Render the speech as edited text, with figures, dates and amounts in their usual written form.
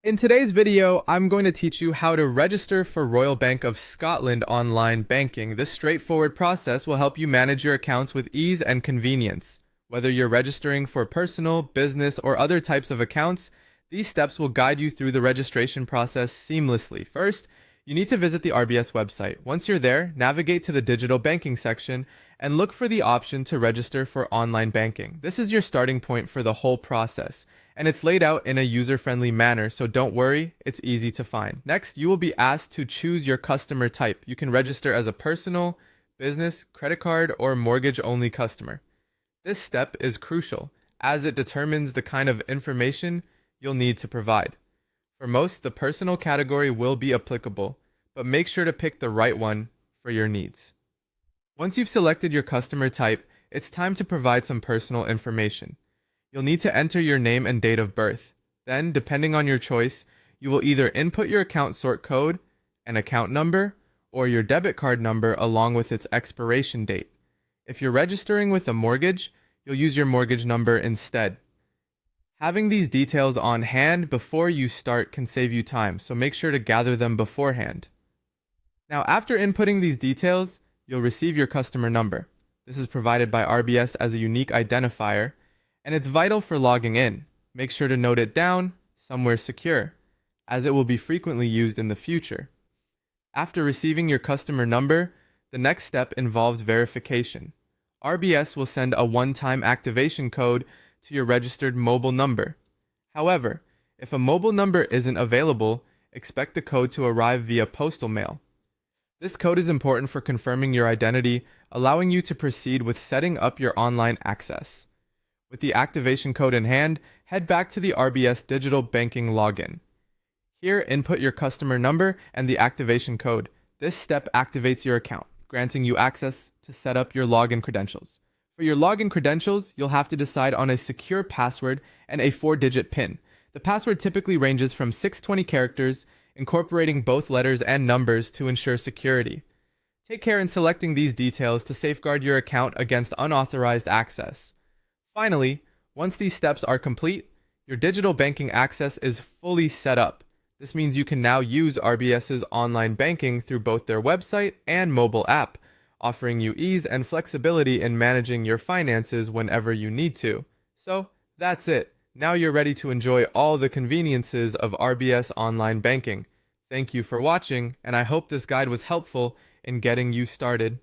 In today's video, I'm going to teach you how to register for Royal Bank of Scotland online banking. This straightforward process will help you manage your accounts with ease and convenience. Whether you're registering for personal, business, or other types of accounts, these steps will guide you through the registration process seamlessly. First, you need to visit the RBS website. Once you're there, navigate to the digital banking section and look for the option to register for online banking. This is your starting point for the whole process, and it's laid out in a user-friendly manner, so don't worry, it's easy to find. Next, you will be asked to choose your customer type. You can register as a personal, business, credit card, or mortgage-only customer. This step is crucial, as it determines the kind of information you'll need to provide. For most, the personal category will be applicable, but make sure to pick the right one for your needs. Once you've selected your customer type, it's time to provide some personal information. You'll need to enter your name and date of birth. Then, depending on your choice, you will either input your account sort code, an account number, or your debit card number along with its expiration date. If you're registering with a mortgage, you'll use your mortgage number instead. Having these details on hand before you start can save you time, so make sure to gather them beforehand. Now, after inputting these details, you'll receive your customer number. This is provided by RBS as a unique identifier, and it's vital for logging in. Make sure to note it down somewhere secure, as it will be frequently used in the future. After receiving your customer number, the next step involves verification. RBS will send a one-time activation code to your registered mobile number. However, if a mobile number isn't available, expect the code to arrive via postal mail. This code is important for confirming your identity, allowing you to proceed with setting up your online access. With the activation code in hand, head back to the RBS digital banking login. Here, input your customer number and the activation code. This step activates your account, granting you access to set up your login credentials. For your login credentials, you'll have to decide on a secure password and a 4-digit PIN. The password typically ranges from 620 characters, incorporating both letters and numbers to ensure security. Take care in selecting these details to safeguard your account against unauthorized access. Finally, once these steps are complete, your digital banking access is fully set up. This means you can now use RBS's online banking through both their website and mobile app, offering you ease and flexibility in managing your finances whenever you need to. So, that's it. Now you're ready to enjoy all the conveniences of RBS online banking. Thank you for watching, and I hope this guide was helpful in getting you started.